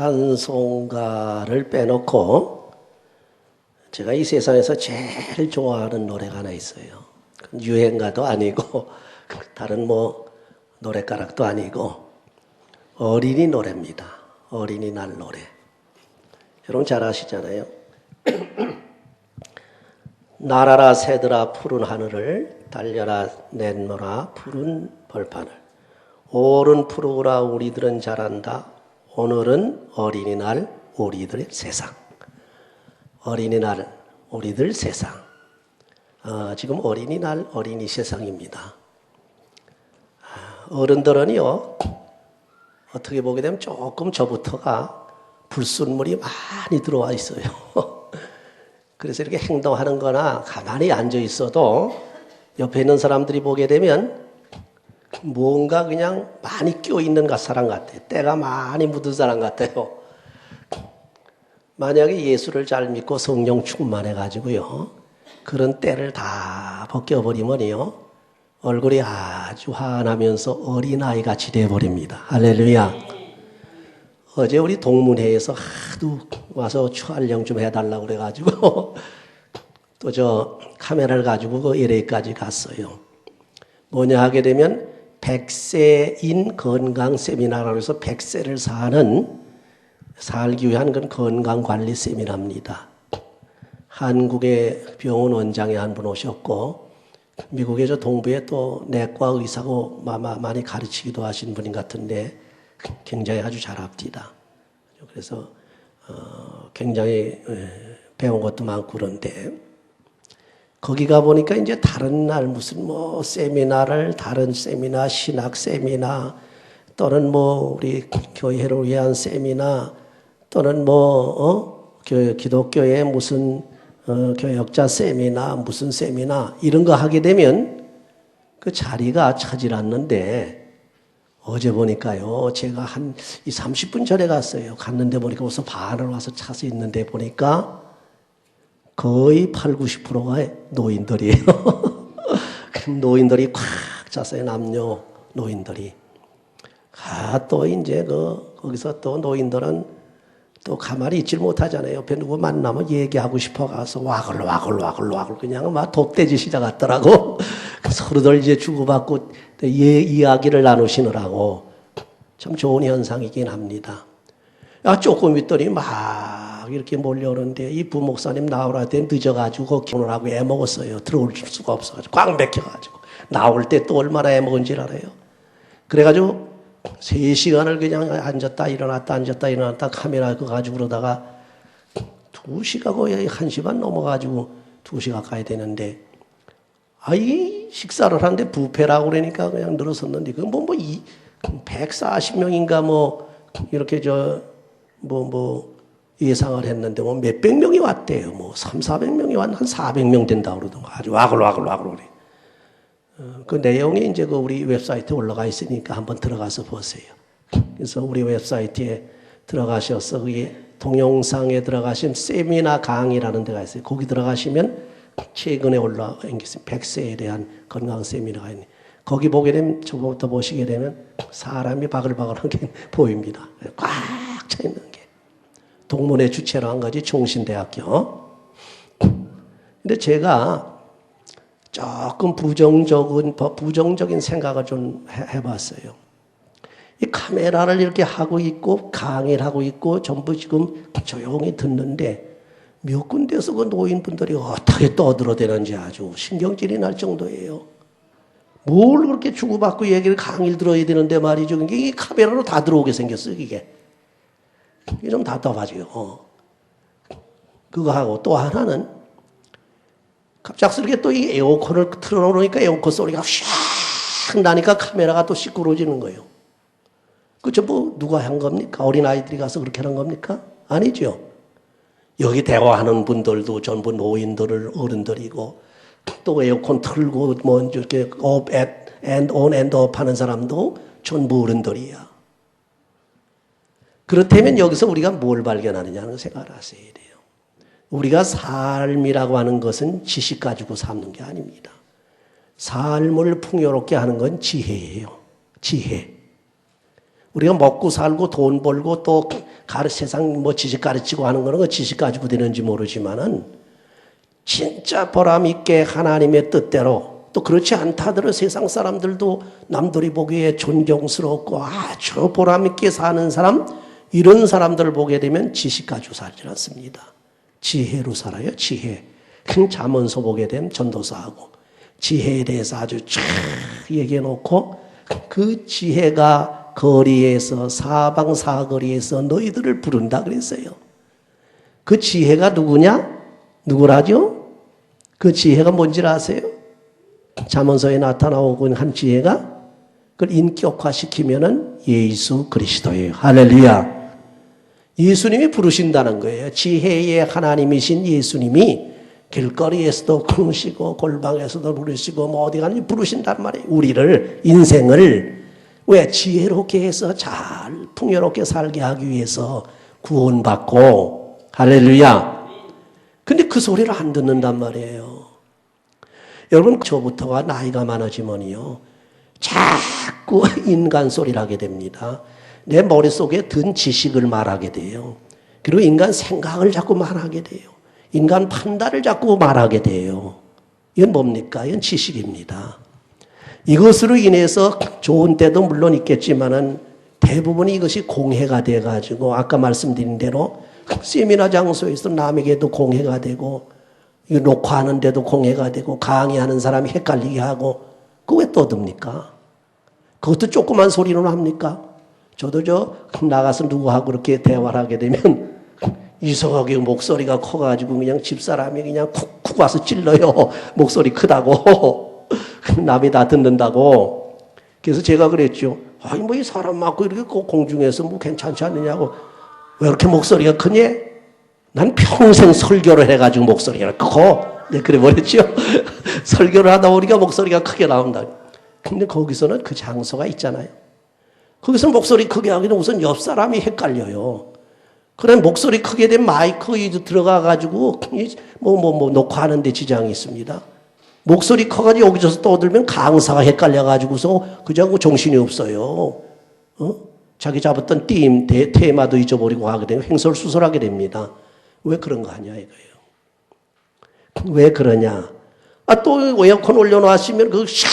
찬송가를 빼놓고 제가 이 세상에서 제일 좋아하는 노래가 하나 있어요. 유행가도 아니고 다른 노래가락도 아니고 어린이 노래입니다. 어린이날 노래. 여러분 잘 아시잖아요. 날아라 새들아 푸른 하늘을, 달려라 냇노라 푸른 벌판을, 오른 푸르구라 우리들은 잘한다. 오늘은 어린이날 우리들의 세상. 어린이날 우리들 세상. 지금 어린이날 어린이 세상입니다. 어른들은요, 어떻게 보게 되면 조금 저부터가 불순물이 많이 들어와 있어요. 그래서 이렇게 행동하는 거나 가만히 앉아 있어도 옆에 있는 사람들이 보게 되면 뭔가 그냥 많이 끼어있는 사람 같아요. 때가 많이 묻은 사람 같아요. 만약에 예수를 잘 믿고 성령 충만해가지고요, 그런 때를 다 벗겨버리면요, 얼굴이 아주 환하면서 어린아이같이 돼버립니다. 할렐루야. 어제 우리 동문회에서 하도 와서 촬영 좀 해달라고 그래가지고 또 저 카메라를 가지고 그 LA까지 갔어요. 뭐냐 하게 되면 100세인 건강 세미나라고 해서 100세를 살기 위한 그런 건강관리 세미나입니다. 한국의 병원 원장이 한 분 오셨고, 미국의 저 동부에 또 내과 의사고 많이 가르치기도 하신 분인 같은데 굉장히 아주 잘합디다. 그래서 굉장히 배운 것도 많고 그런데, 거기 가보니까 이제 다른 날 무슨 다른 세미나, 신학 세미나, 또는 우리 교회를 위한 세미나, 또는 기독교의 무슨 교역자 세미나, 무슨 세미나, 이런 거 하게 되면 그 자리가 차질 않는데, 어제 보니까요, 제가 한 30분 전에 갔어요. 갔는데 보니까 벌써 반을 와서 차서 있는데 보니까 거의 80~90%가 노인들이에요. 노인들이 꽉 찼어요. 남녀 노인들이. 또 이제 거기서 또 노인들은 또 가만히 있질 못하잖아요. 옆에 누구 만나면 얘기하고 싶어 가서 와글 그냥 막 돛대지 시작하더라고. 서로들 이제 주고받고 이야기를 나누시느라고 참 좋은 현상이긴 합니다. 조금 있더니 막 이렇게 몰려오는데 이 부목사님 나오라 때 늦어가지고 결혼을 하고 애먹었어요. 들어올 수가 없어가지고 꽉 막혀가지고 나올 때 또 얼마나 애먹은지 알아요. 그래가지고 3시간을 그냥 앉았다 일어났다 카메라 그거 가지고 그러다가 2시가 거의 1시 반 넘어가지고 2시 가까이 되는데, 이 식사를 하는데 뷔페라고 그러니까 그냥 늘어섰는데, 그 140명인가 이렇게 예상을 했는데 몇백 명이 왔대요. 300~400명이 왔나? 한 400명 된다고 그러던가. 아주 와글 그래. 그 내용이 이제 우리 웹사이트에 올라가 있으니까 한번 들어가서 보세요. 그래서 우리 웹사이트에 들어가셔서 거기 동영상에 들어가시면 세미나 강의라는 데가 있어요. 거기 들어가시면 최근에 올라와 있습니다. 100세에 대한 건강 세미나가 있네. 거기 보게 되면, 저거부터 보시게 되면 사람이 바글바글한 게 보입니다. 꽉 차 있는 게. 동문회 주최로 한 거지, 총신대학교. 근데 제가 조금 부정적인 생각을 좀 해봤어요. 이 카메라를 이렇게 하고 있고 강의를 하고 있고 전부 지금 조용히 듣는데, 몇 군데서 그 노인분들이 어떻게 떠들어대는지 아주 신경질이 날 정도예요. 뭘 그렇게 주고받고 얘기를 강의를 들어야 되는데 말이죠. 이게 카메라로 다 들어오게 생겼어요, 이게 좀 답답하죠. 그거 하고 또 하나는, 갑작스럽게 또 이 에어컨을 틀어놓으니까 에어컨 소리가 샥 나니까 카메라가 또 시끄러워지는 거예요. 그 전부 누가 한 겁니까? 어린아이들이 가서 그렇게 하는 겁니까? 아니죠. 여기 대화하는 분들도 전부 어른들이고, 또 에어컨 틀고 이렇게 off and on and off 하는 사람도 전부 어른들이야. 그렇다면 여기서 우리가 뭘 발견하느냐는 생각을 하셔야 돼요. 우리가 삶이라고 하는 것은 지식 가지고 사는 게 아닙니다. 삶을 풍요롭게 하는 건 지혜예요. 지혜. 우리가 먹고 살고 돈 벌고 또 세상 뭐 지식 가르치고 하는 거는 그 지식 가지고 되는지 모르지만은 진짜 보람 있게 하나님의 뜻대로 또 그렇지 않다 하더라도 세상 사람들도 남들이 보기에 존경스럽고 아주 보람 있게 사는 사람, 이런 사람들을 보게 되면 지식 가지고 살지 않습니다. 지혜로 살아요. 지혜. 잠언서 보게 되면 전도사하고 지혜에 대해서 아주 쫙 얘기해 놓고 그 지혜가 거리에서 사방사거리에서 너희들을 부른다 그랬어요. 그 지혜가 누구냐? 누구라죠? 그 지혜가 뭔지 아세요? 잠언서에 나타나오고 한 지혜가 그걸 인격화시키면은 예수 그리스도예요. 할렐루야. 예수님이 부르신다는 거예요. 지혜의 하나님이신 예수님이 길거리에서도 부르시고 골방에서도 부르시고 뭐 어디 가는지 부르신단 말이에요. 우리를, 인생을 왜 지혜롭게 해서 잘 풍요롭게 살게 하기 위해서 구원받고, 할렐루야. 근데 그 소리를 안 듣는단 말이에요. 여러분, 저부터가 나이가 많아지면요 자꾸 인간 소리를 하게 됩니다. 내 머릿속에 든 지식을 말하게 돼요. 그리고 인간 생각을 자꾸 말하게 돼요. 인간 판단을 자꾸 말하게 돼요. 이건 뭡니까? 이건 지식입니다. 이것으로 인해서 좋은 때도 물론 있겠지만은 대부분이 이것이 공해가 돼가지고 아까 말씀드린 대로 세미나 장소에서 남에게도 공해가 되고 녹화하는데도 공해가 되고 강의하는 사람이 헷갈리게 하고 그거 왜 떠듭니까? 그것도 조그만 소리로 합니까? 저도 나가서 누구하고 그렇게 대화를 하게 되면 이상하게 목소리가 커가지고 그냥 집사람이 그냥 쿡쿡 와서 찔러요. 목소리 크다고. 남이 다 듣는다고. 그래서 제가 그랬죠. 아니 뭐 이 사람 맞고 이렇게 공중에서 뭐 괜찮지 않느냐고. 왜 이렇게 목소리가 크니? 난 평생 설교를 해가지고 목소리가 크고. 네, 그래 버렸죠. 설교를 하다 보니까 목소리가 크게 나온다. 근데 거기서는 그 장소가 있잖아요. 거기서 목소리 크게 하기는 우선 옆 사람이 헷갈려요. 그래 목소리 크게 된 마이크 들어가가지고 녹화하는 데 지장이 있습니다. 목소리 커가지고 여기저기서 떠들면 강사가 헷갈려가지고서 그냥 정신이 없어요. 자기 잡았던 테마도 잊어버리고 하게 되면 횡설수설하게 됩니다. 왜 그런 거 아니야 이거예요. 왜 그러냐? 또 에어컨 올려놓았으면 그 샥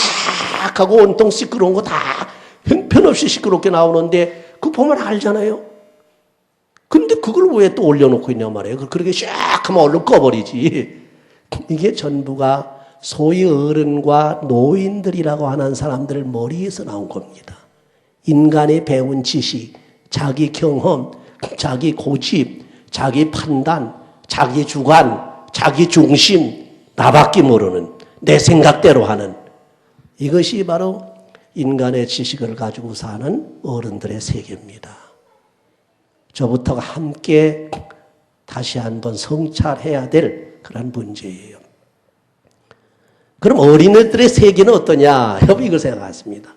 하고 온통 시끄러운 거 다 형편없이 시끄럽게 나오는데 그거 보면 알잖아요. 근데 그걸 왜 또 올려놓고 있냐 말이에요. 그렇게 샥 하면 얼른 꺼버리지. 이게 전부가 소위 어른과 노인들이라고 하는 사람들 머리에서 나온 겁니다. 인간의 배운 지식, 자기 경험, 자기 고집, 자기 판단, 자기 주관, 자기 중심, 나밖에 모르는 내 생각대로 하는 이것이 바로 인간의 지식을 가지고 사는 어른들의 세계입니다. 저부터가 함께 다시 한번 성찰해야 될 그런 문제예요. 그럼 어린애들의 세계는 어떠냐? 여러분 이걸 생각했습니다.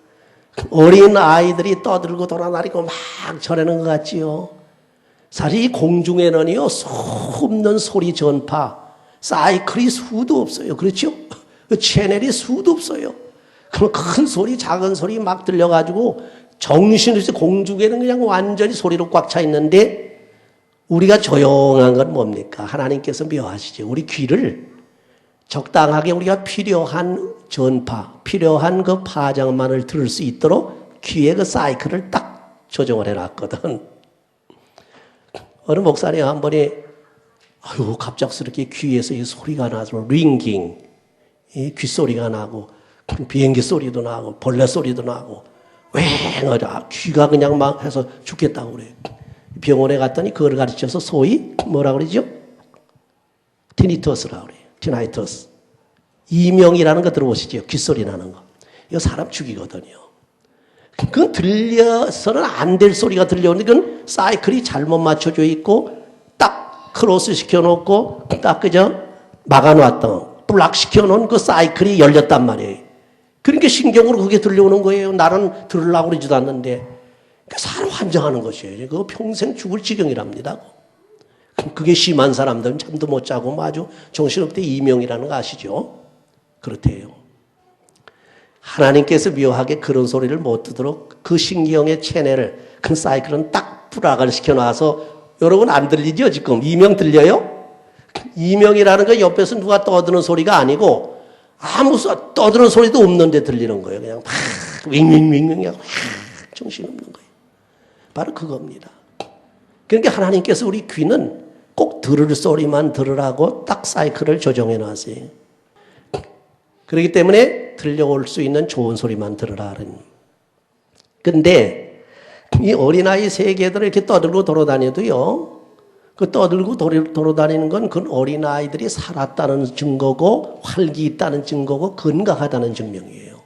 어린 아이들이 떠들고 돌아다니고 막 저러는 것 같지요. 사실 이 공중에는요 소없는 소리 전파, 사이클이 수도 없어요. 그렇죠? 채널이 수도 없어요. 그럼 큰 소리, 작은 소리 막 들려가지고 정신없이 공중에는 그냥 완전히 소리로 꽉 차 있는데 우리가 조용한 건 뭡니까? 하나님께서 묘하시죠. 우리 귀를 적당하게 우리가 필요한 전파, 필요한 그 파장만을 들을 수 있도록 귀에 그 사이클을 딱 조정을 해놨거든. 어느 목사님 한 번에 갑작스럽게 귀에서 이 소리가 나서 링깅, 이 귓소리가 나고 비행기 소리도 나고 벌레 소리도 나고 귀가 그냥 막 해서 죽겠다고 그래요. 병원에 갔더니 그걸 가르쳐서 소위 뭐라 그러죠? 티니터스라고 그래요. 티나이터스. 이명이라는 거 들어보시죠? 귓소리 나는 거. 이거 사람 죽이거든요. 그건 들려서는 안 될 소리가 들려오는데 그건 사이클이 잘못 맞춰져 있고 딱 크로스 시켜놓고 딱 그저 막아놨던 블락 시켜놓은 그 사이클이 열렸단 말이에요. 그러니까 신경으로 그게 들려오는 거예요. 나는 들으려고 그러지도 않는데. 사람 환장하는 것이에요. 그거 평생 죽을 지경이랍니다. 그게 심한 사람들은 잠도 못 자고 뭐 아주 정신없대 이명이라는 거 아시죠? 그렇대요. 하나님께서 묘하게 그런 소리를 못 듣도록 그 신경의 채널을 그 사이클은 딱 부락을 시켜놔서 여러분 안 들리죠? 지금 이명 들려요? 이명이라는 거 옆에서 누가 떠드는 소리가 아니고 아무 떠드는 소리도 없는데 들리는 거예요. 그냥 막 윙윙윙윙 하고 정신없는 거예요. 바로 그겁니다. 그러니까 하나님께서 우리 귀는 꼭 들을 소리만 들으라고 딱 사이클을 조정해 놨어요. 그렇기 때문에 들려올 수 있는 좋은 소리만 들으라는. 근데 이 어린아이 세계들을 이렇게 떠들고 돌아다녀도요, 그 떠들고 돌아다니는 건 그 어린아이들이 살았다는 증거고 활기 있다는 증거고 건강하다는 증명이에요.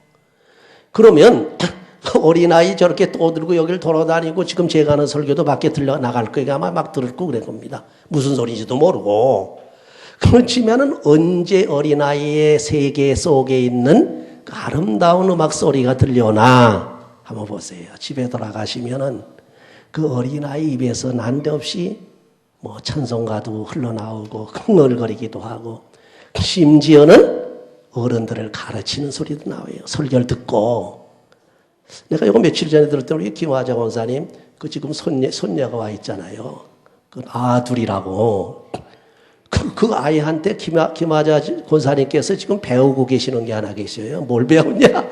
그러면 어린아이 저렇게 떠들고 여기를 돌아다니고 지금 제가 하는 설교도 밖에 들려 나갈 거예요. 아마 막 들을 거 그럴 겁니다. 무슨 소리인지도 모르고. 그렇지만은 언제 어린아이의 세계 속에 있는 그 아름다운 음악 소리가 들려오나 한번 보세요. 집에 돌아가시면은 그 어린아이 입에서 난데없이 뭐 찬송가도 흘러나오고 흥얼거리기도 하고 심지어는 어른들을 가르치는 소리도 나와요. 설교를 듣고. 내가 이거 며칠 전에 들었더니 우리 김화자 권사님 그 지금 손녀가 와 있잖아요. 그 아둘이라고. 그 아이한테 김화자 권사님께서 지금 배우고 계시는 게 하나 계셔요. 뭘 배웠냐?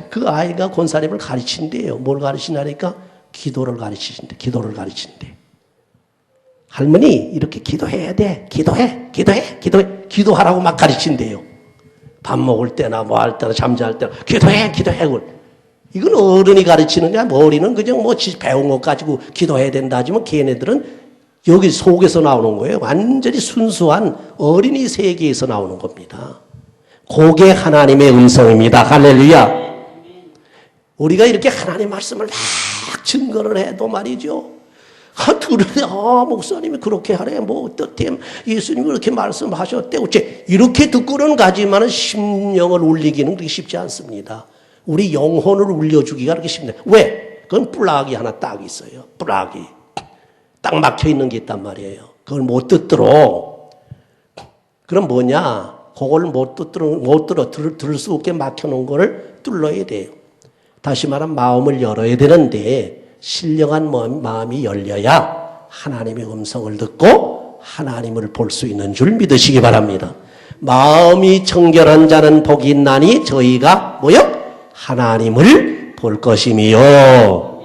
그 아이가 권사님을 가르친대요. 뭘 가르치냐니까 기도를 가르치신대. 기도를 가르친대. 할머니 이렇게 기도해야 돼. 기도해. 기도하라고 막 가르친대요. 밥 먹을 때나 뭐 할 때나 잠잘 때나 기도해. 이건 어른이 가르치느냐? 어린은 그냥 뭐 배운 것 가지고 기도해야 된다 하지만 걔네들은 여기 속에서 나오는 거예요. 완전히 순수한 어린이 세계에서 나오는 겁니다. 그게 하나님의 음성입니다. 할렐루야. 우리가 이렇게 하나님 말씀을 막 증거를 해도 말이죠. 목사님이 그렇게 하래. 뭐 어떻게 예수님이 그렇게 말씀하셨대. 어째 이렇게 듣고는 가지만은 심령을 울리기는 그렇게 쉽지 않습니다. 우리 영혼을 울려주기가 그렇게 쉽네요. 왜? 그건 뿔락이 하나 딱 있어요. 뿔락이. 딱 막혀 있는 게 있단 말이에요. 그걸 못 듣도록. 그럼 뭐냐? 그걸 못 들을 수 없게 막혀 놓은 거를 뚫어야 돼요. 다시 말하면 마음을 열어야 되는데 신령한 마음이 열려야 하나님의 음성을 듣고 하나님을 볼 수 있는 줄 믿으시기 바랍니다. 마음이 청결한 자는 복이 있나니 저희가 뭐요? 하나님을 볼 것이미요.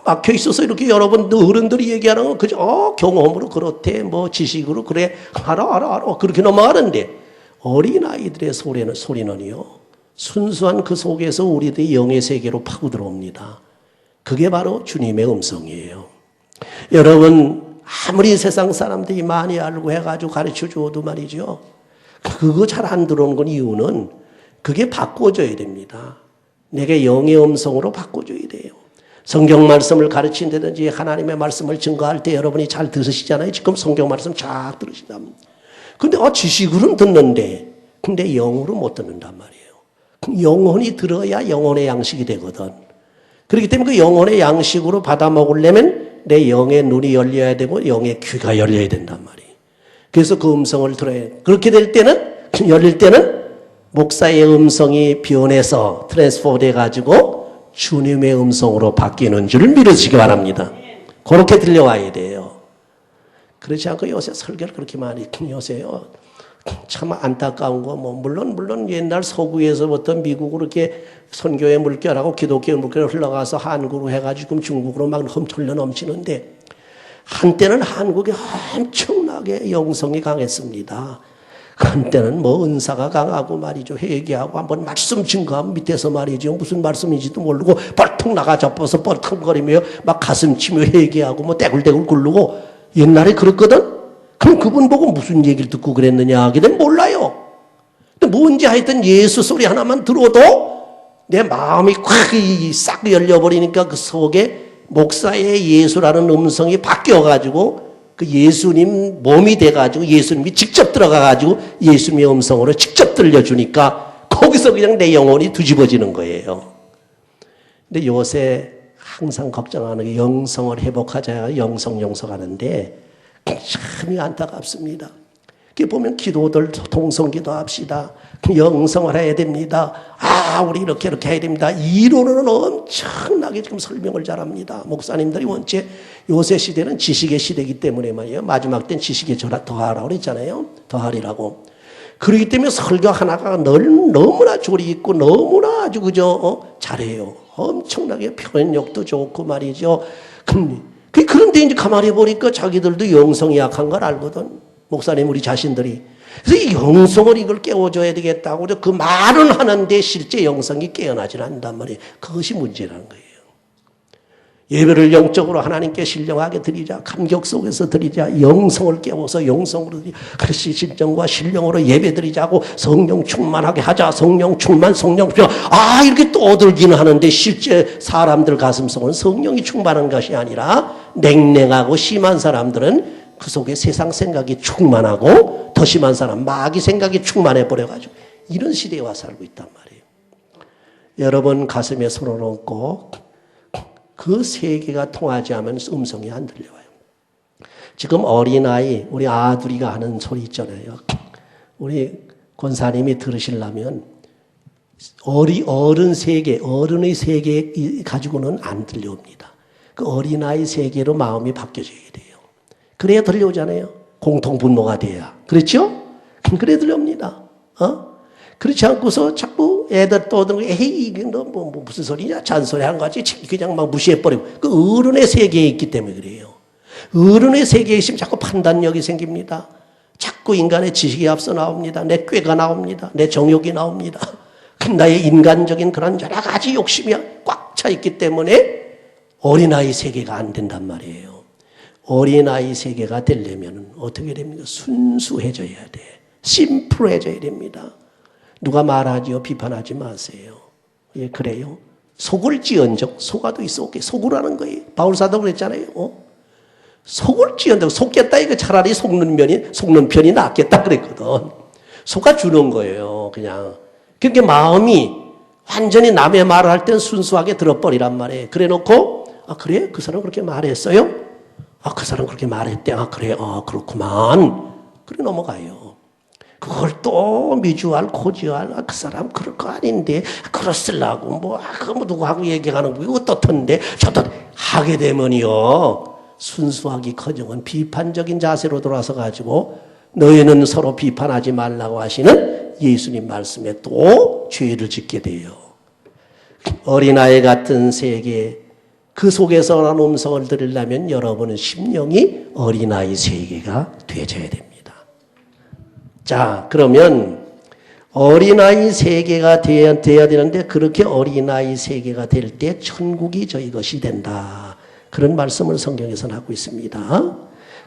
막혀 있어서 이렇게 여러분 어른들이 얘기하는 건 그저 경험으로 그렇대 뭐 지식으로 그래 알아 그렇게 넘어가는데 어린아이들의 소리는요 순수한 그 속에서 우리들의 영의 세계로 파고 들어옵니다. 그게 바로 주님의 음성이에요. 여러분 아무리 세상 사람들이 많이 알고 해가지고 가르쳐 줘도 말이죠. 그거 잘 안 들어오는 건 이유는 그게 바꿔줘야 됩니다. 내게 영의 음성으로 바꿔줘야 돼요. 성경 말씀을 가르친다든지 하나님의 말씀을 증거할 때 여러분이 잘 들으시잖아요. 지금 성경 말씀 잘 들으시다. 근데 지식으로는 듣는데 근데 영으로 못 듣는단 말이에요. 영혼이 들어야 영혼의 양식이 되거든. 그렇기 때문에 그 영혼의 양식으로 받아 먹으려면 내 영의 눈이 열려야 되고 영의 귀가 열려야 된단 말이에요. 그래서 그 음성을 들어야 해요. 그렇게 될 때는 열릴 때는 목사의 음성이 변해서 트랜스포 돼가지고 주님의 음성으로 바뀌는 줄 믿으시기 바랍니다. 그렇게 들려와야 돼요. 그렇지 않고 요새 설교를 그렇게 많이 요새요. 참 안타까운 거 물론 옛날 서구에서부터 미국으로 이렇게 선교의 물결하고 기독교의 물결이 흘러가서 한국으로 해가지고 중국으로 막 흘러 넘치는데 한때는 한국이 엄청나게 영성이 강했습니다. 한때는 은사가 강하고 말이죠. 회개하고 한번 말씀 증거하면 밑에서 말이죠. 무슨 말씀인지도 모르고 벌떡 나가 잡아서 뻘떡거리며 막 가슴 치며 회개하고 떼굴떼굴 굴르고 옛날에 그랬거든? 그럼 그분 보고 무슨 얘기를 듣고 그랬느냐 하게 되면 몰라요. 근데 뭔지 하여튼 예수 소리 하나만 들어도 내 마음이 싹 열려버리니까 그 속에 목사의 예수라는 음성이 바뀌어가지고 그 예수님 몸이 돼가지고 예수님이 직접 들어가가지고 예수님의 음성으로 직접 들려주니까 거기서 그냥 내 영혼이 뒤집어지는 거예요. 근데 요새 항상 걱정하는 게 영성을 회복하자 영성하는데 참 안타깝습니다. 이렇게 보면 기도들 통성기도 합시다. 영성을 해야 됩니다. 우리 이렇게 해야 됩니다. 이론은 엄청나게 지금 설명을 잘합니다. 목사님들이 원체 요새 시대는 지식의 시대이기 때문에 말이에요. 마지막 때는 지식의 더하라고 그랬잖아요. 더하리라고. 그렇기 때문에 설교 하나가 너무나 조리 있고 너무나 아주 잘해요. 엄청나게 표현력도 좋고 말이죠. 그런데 이제 가만히 보니까 자기들도 영성이 약한 걸 알거든. 목사님 우리 자신들이. 그래서 이 영성을 이걸 깨워줘야 되겠다고 그 말은 하는데 실제 영성이 깨어나질 않는단 말이에요. 그것이 문제라는 거예요. 예배를 영적으로 하나님께 신령하게 드리자. 감격 속에서 드리자. 영성을 깨워서 영성으로 그리스도의 진정과 신령으로 예배 드리자고 성령 충만하게 하자. 성령 충만, 성령 충만. 이렇게 떠들기는 하는데 실제 사람들 가슴속은 성령이 충만한 것이 아니라 냉랭하고 심한 사람들은 그 속에 세상 생각이 충만하고 더 심한 사람 마귀 생각이 충만해 버려가지고 이런 시대에 와 살고 있단 말이에요. 여러분 가슴에 손을 얹고 그 세계가 통하지 않으면 음성이 안 들려와요. 지금 어린아이 우리 아들이가 하는 소리 있잖아요. 우리 권사님이 들으시려면 어른 세계, 어른의 세계 가지고는 안 들려옵니다. 그 어린아이 세계로 마음이 바뀌어져야 돼요. 그래야 들려오잖아요. 공통분모가 돼야. 그렇죠? 그래 들려옵니다. 그렇지 않고서 자꾸 애들 떠드는 에이 이게 너 무슨 소리냐 잔소리 한 거지 그냥 막 무시해버리고 그 어른의 세계에 있기 때문에 그래요. 어른의 세계에 있으면 자꾸 판단력이 생깁니다. 자꾸 인간의 지식이 앞서 나옵니다. 내 꾀가 나옵니다. 내 정욕이 나옵니다. 나의 인간적인 그런 여러 가지 욕심이 꽉 차 있기 때문에 어린아이 세계가 안 된단 말이에요. 어린아이 세계가 되려면 어떻게 됩니까? 순수해져야 돼. 심플해져야 됩니다. 누가 말하지요? 비판하지 마세요. 예, 그래요. 속을지언정 속아도 있어. 속으라는 거예요. 바울사도 그랬잖아요. 속을지언정 속겠다 이거 차라리 속는 편이 낫겠다 그랬거든. 속아주는 거예요. 그냥. 그러니까 마음이 완전히 남의 말을 할 땐 순수하게 들어버리란 말이에요. 그래 놓고 그래? 그 사람 그렇게 말했어요? 그 사람 그렇게 말했대. 그래. 그렇구만. 그래 넘어가요. 그걸 또 미주알, 고지알, 그 사람 그럴 거 아닌데, 그랬으려고, 누구하고 얘기하는 거고, 어떻던데, 저도 하게 되면요, 순수하기 커녕은 비판적인 자세로 돌아서 가지고, 너희는 서로 비판하지 말라고 하시는 예수님 말씀에 또 죄를 짓게 돼요. 어린아이 같은 세계, 그 속에서 난 음성을 들으려면 여러분은 심령이 어린아이 세계가 되어져야 됩니다. 자, 그러면 어린아이 세계가 돼야 되는데 그렇게 어린아이 세계가 될 때 천국이 저희 것이 된다. 그런 말씀을 성경에서는 하고 있습니다.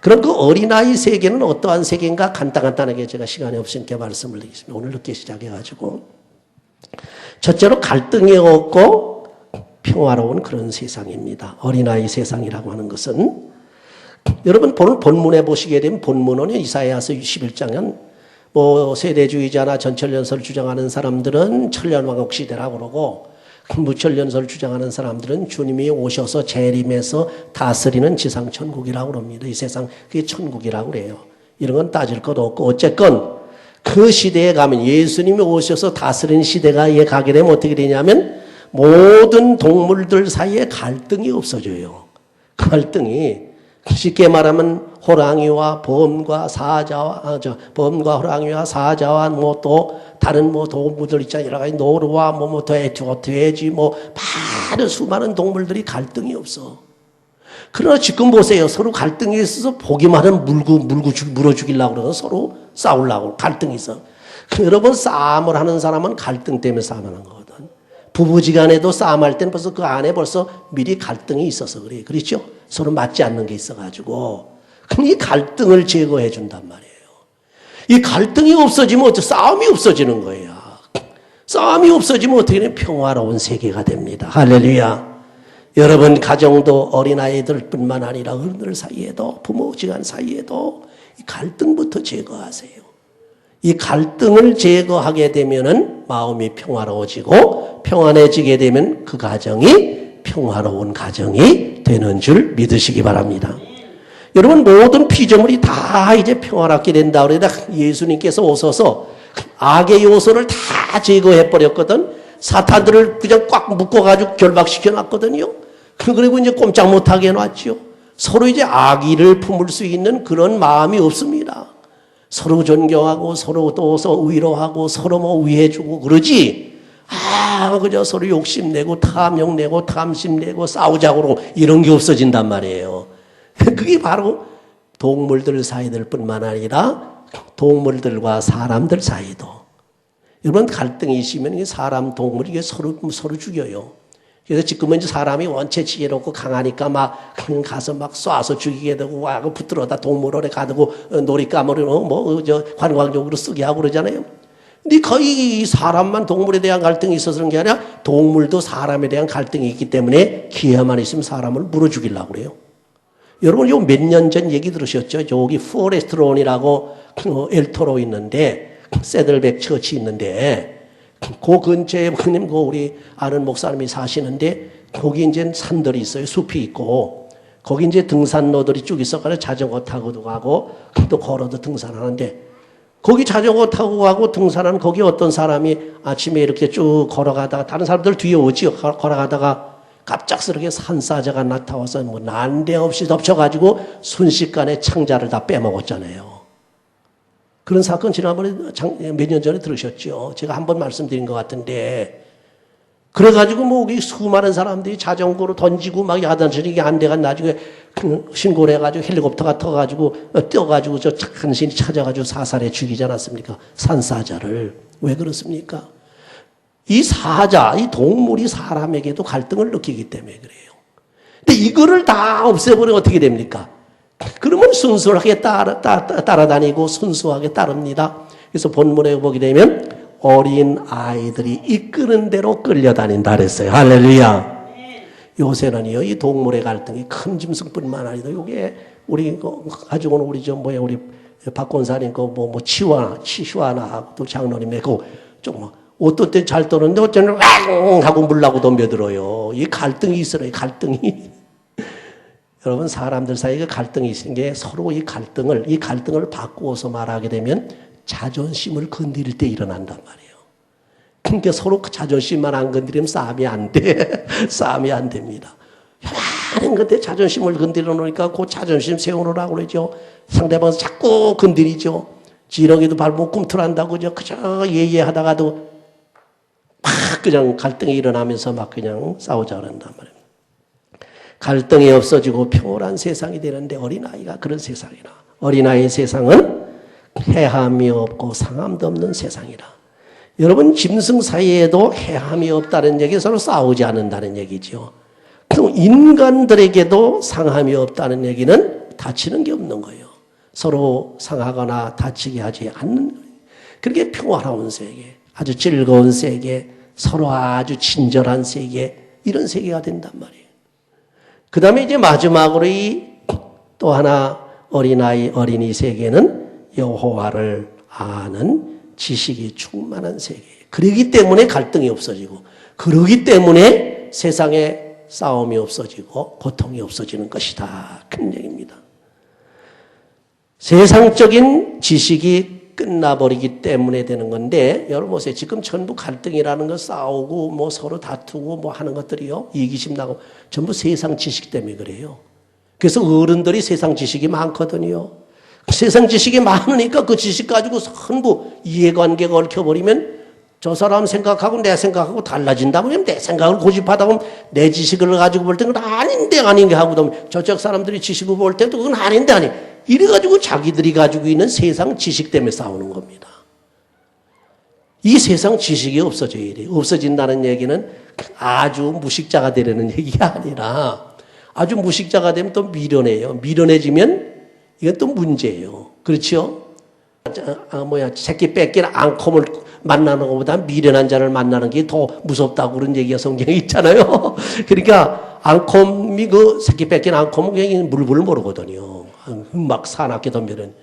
그럼 그 어린아이 세계는 어떠한 세계인가 간단하게 제가 시간이 없으니까 말씀을 드리겠습니다. 오늘 늦게 시작해가지고. 첫째로 갈등이 없고 평화로운 그런 세상입니다. 어린아이 세상이라고 하는 것은 여러분 본문에 보시게 되면 본문은 이사야서 61장은 세대주의자나 전천년설을 주장하는 사람들은 천년왕국 시대라고 그러고 무천년설을 주장하는 사람들은 주님이 오셔서 재림해서 다스리는 지상천국이라고 그럽니다. 이 세상 그게 천국이라고 그래요. 이런 건 따질 것도 없고 어쨌건 그 시대에 가면 예수님이 오셔서 다스리는 시대가 가게 되면 어떻게 되냐면 모든 동물들 사이에 갈등이 없어져요. 갈등이 쉽게 말하면 호랑이와 범과 사자와 범과 호랑이와 사자와 또 다른 동물들 있잖아요. 여러 가지 노루와 돼지 많은 수많은 동물들이 갈등이 없어. 그러나 지금 보세요. 서로 갈등이 있어서 보기만 하면 물어 죽이려고 그러고 서로 싸우려고 갈등이 있어. 여러분 싸움을 하는 사람은 갈등 때문에 싸움하는 거거든. 부부지간에도 싸움할 때는 벌써 그 안에 미리 갈등이 있어서 그래요. 그렇죠? 서로 맞지 않는 게 있어가지고. 그럼 이 갈등을 제거해 준단 말이에요. 이 갈등이 없어지면 싸움이 없어지는 거예요. 싸움이 없어지면 어떻게 되면 평화로운 세계가 됩니다. 할렐루야. 여러분 가정도 어린아이들 뿐만 아니라 어른들 사이에도 부모지간 사이에도 이 갈등부터 제거하세요. 이 갈등을 제거하게 되면은 마음이 평화로워지고 평안해지게 되면 그 가정이 평화로운 가정이 되는 줄 믿으시기 바랍니다. 여러분 모든 피조물이 다 이제 평화롭게 된다 그러다 예수님께서 오셔서 악의 요소를 다 제거해버렸거든. 사탄들을 그냥 꽉 묶어가지고 결박시켜놨거든요. 그리고 이제 꼼짝 못하게 해놨죠. 서로 이제 악의를 품을 수 있는 그런 마음이 없습니다. 서로 존경하고 서로 또 위로하고 서로 뭐 위해주고 그러지. 그저 서로 욕심내고 탐욕내고 탐심내고 싸우자고 이런 게 없어진단 말이에요. 그게 바로 동물들 사이들 뿐만 아니라 동물들과 사람들 사이도. 여러분 갈등이 있으면 사람, 동물이 이게 서로 죽여요. 그래서 지금은 이제 사람이 원체 지혜롭고 강하니까 막 가서 막 쏴서 죽이게 되고 붙들어다 동물원에 가두고 놀잇감으로 관광적으로 쓰게 하고 그러잖아요. 근데 거의 사람만 동물에 대한 갈등이 있어서 그런 게 아니라 동물도 사람에 대한 갈등이 있기 때문에 기회만 있으면 사람을 물어 죽이려고 그래요. 여러분 요 몇 년 전 얘기 들으셨죠? 여기 포레스트론이라고 엘토로 있는데 세들백 처치 있는데 그 근처에 우리 아는 목사님이 사시는데 거기 이제 산들이 있어요. 숲이 있고 거기 이제 등산로들이 쭉 있어가지고 자전거 타고도 가고 또 걸어도 등산하는데 거기 자전거 타고 가고 등산하는 거기 어떤 사람이 아침에 이렇게 쭉 걸어가다가 다른 사람들 뒤에 오지요. 걸어가다가 갑작스럽게 산사자가 나타나서 뭐 난데없이 덮쳐가지고 순식간에 창자를 다 빼먹었잖아요. 그런 사건 지난번에 몇 년 전에 들으셨죠. 제가 한번 말씀드린 것 같은데 그래가지고 뭐 여기 수많은 사람들이 자전거로 던지고 막 야단치는 안 돼가 나중에 신고를 해가지고 헬리콥터가 터가지고 뛰어가지고 저 간신히 찾아가지고 사살해 죽이지 않았습니까? 산사자를. 왜 그렇습니까? 이 사자, 이 동물이 사람에게도 갈등을 느끼기 때문에 그래요. 근데 이거를 다 없애버리면 어떻게 됩니까? 그러면 순수하게 따라다니고 순수하게 따릅니다. 그래서 본문에 보게 되면 어린 아이들이 이끄는 대로 끌려다닌다 그랬어요. 할렐루야. 요새는요, 이 동물의 갈등이 큰 짐승뿐만 아니라 이게 우리 가지고는 우리 우리 박권사님 치슈아나 또 장로님의 좀 어떤 때 잘 떠는데 어쩌면 왕 하고 물라고 덤벼들어요. 이 갈등이 있어요. 갈등이. 여러분 사람들 사이에 갈등이 있는 게 서로 이 갈등을 바꾸어서 말하게 되면 자존심을 건드릴 때 일어난단 말이에요. 그러니까 서로 자존심만 안 건드리면 싸움이 안 돼. 싸움이 안 됩니다. 많은 건데 자존심을 건드려 놓으니까 그 자존심 세우느라고 그러죠. 상대방을 자꾸 건드리죠. 지렁이도 밟고 꿈틀한다고 그저 예예하다가도 막 그냥 갈등이 일어나면서 막 그냥 싸우자 그런단 말이에요. 갈등이 없어지고 평온한 세상이 되는데 어린아이가 그런 세상이라. 어린아이의 세상은 해함이 없고 상함도 없는 세상이라. 여러분 짐승 사이에도 해함이 없다는 얘기 서로 싸우지 않는다는 얘기죠. 또 인간들에게도 상함이 없다는 얘기는 다치는 게 없는 거예요. 서로 상하거나 다치게 하지 않는 거예요. 그렇게 평화로운 세계, 아주 즐거운 세계, 서로 아주 친절한 세계, 이런 세계가 된단 말이에요. 그 다음에 이제 마지막으로 또 하나 어린이 세계는 여호와를 아는 지식이 충만한 세계예요. 그러기 때문에 갈등이 없어지고, 그러기 때문에 세상에 싸움이 없어지고 고통이 없어지는 것이다. 큰 얘기입니다. 세상적인 지식이 끝나버리기 때문에 되는 건데, 여러분 보세요. 지금 전부 갈등이라는 거 싸우고 뭐 서로 다투고 뭐 하는 것들이요, 이기심 나고 전부 세상 지식 때문에 그래요. 그래서 어른들이 세상 지식이 많거든요. 세상 지식이 많으니까 그 지식 가지고 전부 이해관계가 얽혀버리면 저 사람 생각하고 내 생각하고 달라진다 보면 내 생각을 고집하다 보면 내 지식을 가지고 볼 때는 아닌데 아닌게 하고 보면 저쪽 사람들이 지식을 볼 때도 그건 아닌데 아니. 이래가지고 자기들이 가지고 있는 세상 지식 때문에 싸우는 겁니다. 이 세상 지식이 없어져야 돼요. 없어진다는 얘기는 아주 무식자가 되려는 얘기가 아니라 아주 무식자가 되면 또 미련해요. 미련해지면 이건 또 문제예요. 그렇죠? 새끼 뺏긴 앙콤을 만나는 것보다 미련한 자를 만나는 게 더 무섭다고 그런 얘기가 성경에 있잖아요. 그러니까 앙콤이 그 새끼 뺏긴 앙콤은 그냥 물불을 모르거든요. 막 사납게 덤벼는.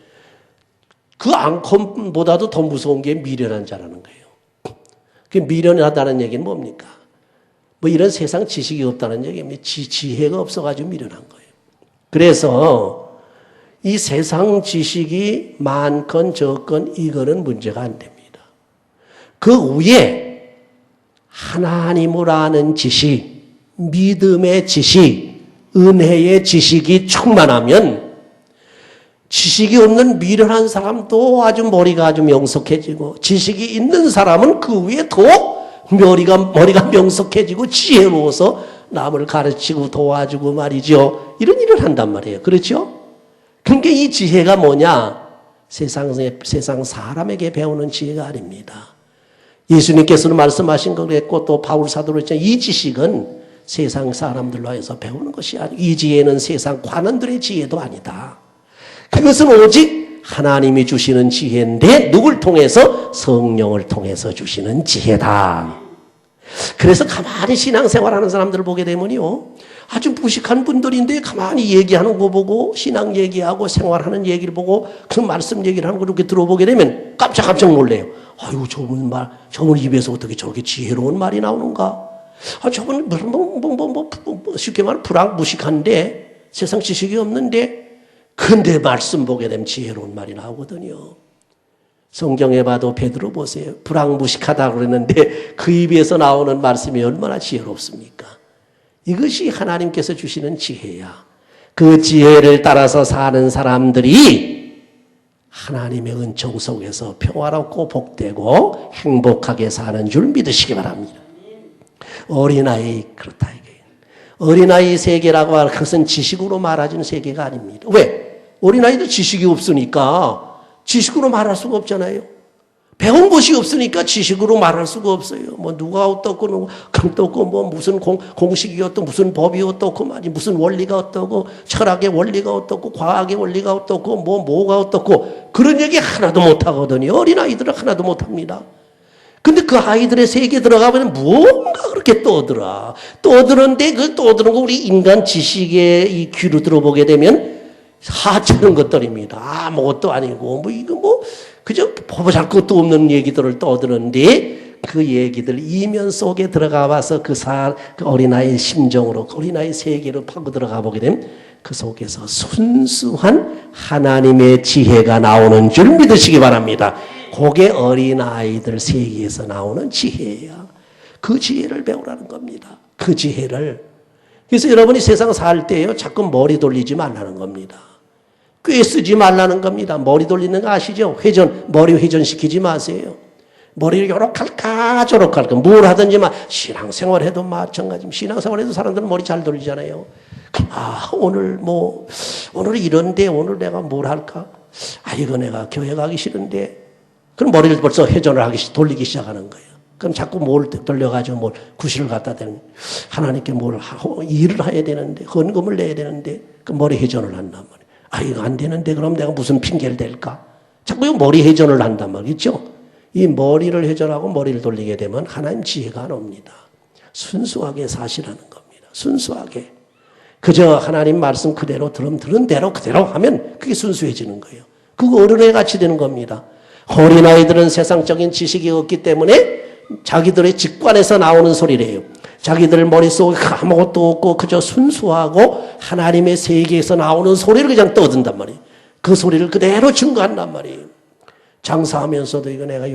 그 앙콤보다도 더 무서운 게 미련한 자라는 거예요. 그 미련하다는 얘기는 뭡니까? 뭐 이런 세상 지식이 없다는 얘기입니다. 지혜가 없어가지고 미련한 거예요. 그래서 이 세상 지식이 많건 적건 이거는 문제가 안 됩니다. 그 위에 하나님을 아는 지식, 믿음의 지식, 은혜의 지식이 충만하면 지식이 없는 미련한 사람도 아주 머리가 아주 명석해지고 지식이 있는 사람은 그 위에 더 머리가 명석해지고 지혜로워서 남을 가르치고 도와주고 말이죠. 이런 일을 한단 말이에요. 그렇죠? 그러니까 이 지혜가 뭐냐? 세상 사람에게 배우는 지혜가 아닙니다. 예수님께서는 말씀하신 거 그랬고 또 바울 사도로 했잖아요. 이 지식은 세상 사람들로 해서 배우는 것이 아니고 이 지혜는 세상 관원들의 지혜도 아니다. 그것은 오직 하나님이 주시는 지혜인데 누굴 통해서? 성령을 통해서 주시는 지혜다. 그래서 가만히 신앙생활하는 사람들을 보게 되면요, 아주 무식한 분들인데 가만히 얘기하는 거 보고 신앙 얘기하고 생활하는 얘기를 보고 그 말씀 얘기를 하는 거 이렇게 들어보게 되면 깜짝깜짝 놀래요. 아유, 저분 입에서 어떻게 저렇게 지혜로운 말이 나오는가? 아, 저분 쉽게 말하면 무식한데 세상 지식이 없는데 근데 말씀 보게 되면 지혜로운 말이 나오거든요. 성경에 봐도 베드로 보세요. 불황무식하다고 그랬는데 그 입에서 나오는 말씀이 얼마나 지혜롭습니까? 이것이 하나님께서 주시는 지혜야. 그 지혜를 따라서 사는 사람들이 하나님의 은총 속에서 평화롭고 복되고 행복하게 사는 줄 믿으시기 바랍니다. 어린아이 그렇다 이게. 어린아이 세계라고 하는 것은 지식으로 말하는 세계가 아닙니다. 왜? 어린아이도 지식이 없으니까 지식으로 말할 수가 없잖아요. 배운 것이 없으니까 지식으로 말할 수가 없어요. 뭐 누가 어떻고 어떻고 뭐 무슨 공식이 어떻고 무슨 법이 어떻고 무슨 원리가 어떻고 철학의 원리가 어떻고 과학의 원리가 어떻고 뭐가 어떻고 그런 얘기 하나도 못 하거든요. 어린아이들은 하나도 못 합니다. 근데 그 아이들의 세계에 들어가면 뭔가 그렇게 떠드는데 그 떠드는 거 우리 인간 지식의 이 귀로 들어보게 되면 하찮은 것들입니다. 아무것도 아니고 그저 보잘 것도 없는 얘기들을 떠드는데 그 얘기들 이면 속에 들어가 봐서 그 어린아이의 심정으로 그 어린아이의 세계로 파고 들어가 보게 되면 그 속에서 순수한 하나님의 지혜가 나오는 줄 믿으시기 바랍니다. 그게 어린아이들 세계에서 나오는 지혜야. 그 지혜를 배우라는 겁니다. 그 지혜를. 그래서 여러분이 세상 살 때요 자꾸 머리 돌리지 말라는 겁니다. 꽤 쓰지 말라는 겁니다. 머리 돌리는 거 아시죠? 머리 회전시키지 마세요. 머리를 요렇게 할까 저렇게 할까 뭘 하든지 신앙생활 해도 마찬가지입니다. 신앙생활 해도 사람들은 머리 잘 돌리잖아요. 오늘 이런데 오늘 내가 뭘 할까? 이거 내가 교회 가기 싫은데 그럼 머리를 벌써 회전을 돌리기 시작하는 거예요. 그럼 자꾸 뭘 돌려가지고 구실을 갖다 대는 하나님께 일을 해야 되는데 헌금을 내야 되는데 그 머리 회전을 한단 말이에요. 이거 안 되는데 그럼 내가 무슨 핑계를 댈까? 자꾸 머리 회전을 한단 말이죠. 이 머리를 회전하고 머리를 돌리게 되면 하나님 지혜가 안 옵니다. 순수하게 사시라는 겁니다. 순수하게. 그저 하나님 말씀 그대로 들은 대로 그대로 하면 그게 순수해지는 거예요. 그거 어른의 같이 되는 겁니다. 어린아이들은 세상적인 지식이 없기 때문에 자기들의 직관에서 나오는 소리래요. 자기들 머릿속에 아무것도 없고 그저 순수하고 하나님의 세계에서 나오는 소리를 그냥 떠든단 말이에요. 그 소리를 그대로 증거한단 말이에요. 장사하면서도 이거 내가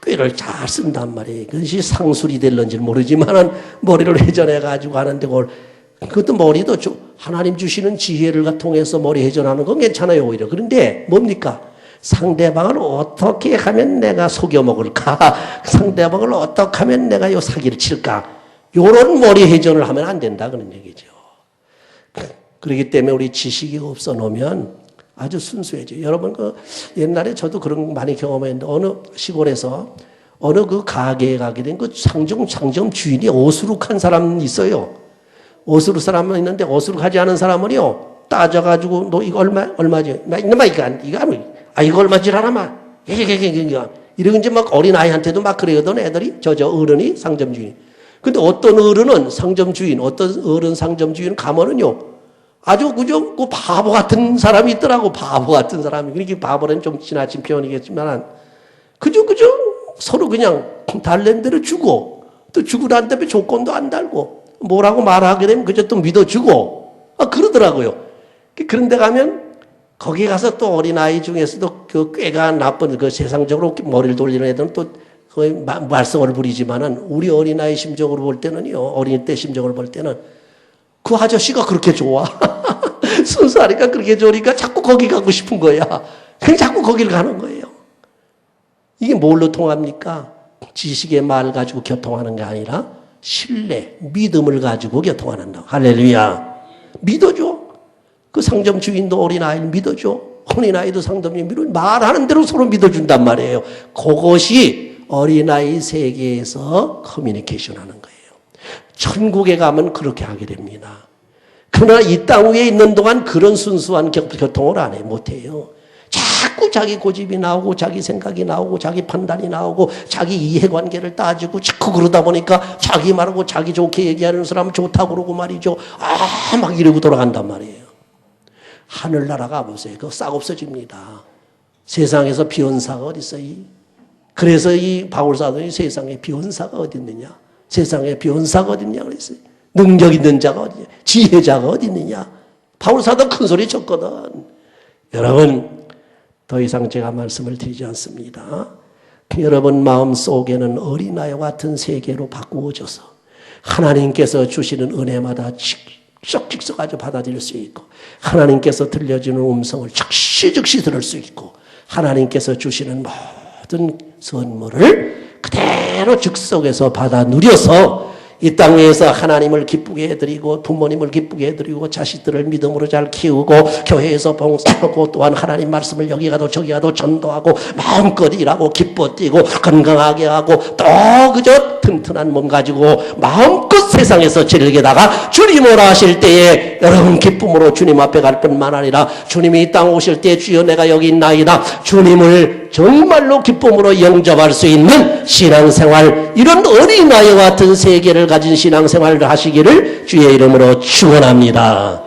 꾀를 잘 쓴단 말이에요. 그것이 상술이 될런지 모르지만 머리를 회전해가지고 하는데 그것도 머리도 하나님 주시는 지혜를 통해서 머리 회전하는 건 괜찮아요 오히려. 그런데 뭡니까? 상대방을 어떻게 하면 내가 속여먹을까? 상대방을 어떻게 하면 내가 사기를 칠까? 요런 머리 회전을 하면 안 된다 그런 얘기죠. 그렇기 때문에 우리 지식이 없어 놓으면 아주 순수해져요. 여러분 옛날에 저도 그런 거 많이 경험했는데 어느 시골에서 어느 그 가게에 가게 된 그 상점 주인이 어수룩한 사람이 있어요. 어수룩 사람은 있는데 어수룩하지 않은 사람은요 따져가지고 너 이거 얼마지? 이거 얼마지 않아? 이러고 이제 어린아이한테도 그러거든 애들이 저 어른이 상점 주인. 근데 어떤 어른은 상점 주인, 어떤 어른 상점 주인 가면은요 아주 그저 그 바보 같은 사람이 있더라고. 바보 같은 사람이. 그러니까 바보는 좀 지나친 표현이겠지만 그저 서로 그냥 달랜 대로 주고 또 주고 난 다음에 조건도 안 달고 뭐라고 말하게 되면 그저 또 믿어주고 그러더라고요. 그런데 가면 거기 가서 또 어린아이 중에서도 그 꾀가 나쁜 그 세상적으로 머리를 돌리는 애들은 또 말썽을 부리지만은 우리 어린아이 심정으로 볼 때는요, 어린 때 심정을 볼 때는 그 아저씨가 그렇게 좋아. 순수하니까 그렇게 좋으니까 자꾸 거기 가고 싶은 거야. 그냥 자꾸 거기를 가는 거예요. 이게 뭘로 통합니까? 지식의 말 가지고 교통하는 게 아니라 신뢰, 믿음을 가지고 교통한다. 할렐루야. 믿어줘. 그 상점 주인도 어린아이를 믿어줘. 어린아이도 상점 주인을 말하는 대로 서로 믿어준단 말이에요. 그것이 어린아이 세계에서 커뮤니케이션 하는 거예요. 천국에 가면 그렇게 하게 됩니다. 그러나 이 땅 위에 있는 동안 그런 순수한 교통을 안 해, 못해요. 자꾸 자기 고집이 나오고 자기 생각이 나오고 자기 판단이 나오고 자기 이해관계를 따지고 자꾸 그러다 보니까 자기 말하고 자기 좋게 얘기하는 사람은 좋다고 그러고 말이죠. 막 이러고 돌아간단 말이에요. 하늘나라 가보세요. 그거 싹 없어집니다. 세상에서 비언사가 어디 있어요? 그래서 이 바울사도이 세상에 비언사가 어디 있느냐? 세상에 비언사가 어디 있냐 그랬어요. 능력 있는 자가 어디 있냐? 지혜자가 어디 있느냐? 바울사도 큰 소리 쳤거든. 여러분, 더 이상 제가 말씀을 드리지 않습니다. 여러분 마음속에는 어린아이와 같은 세계로 바꾸어져서 하나님께서 주시는 은혜마다 직접 아주 받아들일 수 있고 하나님께서 들려주는 음성을 즉시 들을 수 있고 하나님께서 주시는 모든 선물을 그대로 즉석에서 받아 누려서 이 땅에서 하나님을 기쁘게 해드리고 부모님을 기쁘게 해드리고 자식들을 믿음으로 잘 키우고 교회에서 봉사하고 또한 하나님 말씀을 여기 가도 저기 가도 전도하고 마음껏 일하고 기뻐 뛰고 건강하게 하고 또 그저 튼튼한 몸 가지고 마음껏 세상에서 즐기다가 주님 오라 하실 때에 여러분 기쁨으로 주님 앞에 갈 뿐만 아니라 주님이 이 땅 오실 때 주여 내가 여기 있나이다 주님을 정말로 기쁨으로 영접할 수 있는 신앙생활 이런 어린아이와 같은 세계를 가진 신앙생활을 하시기를 주의 이름으로 축원합니다.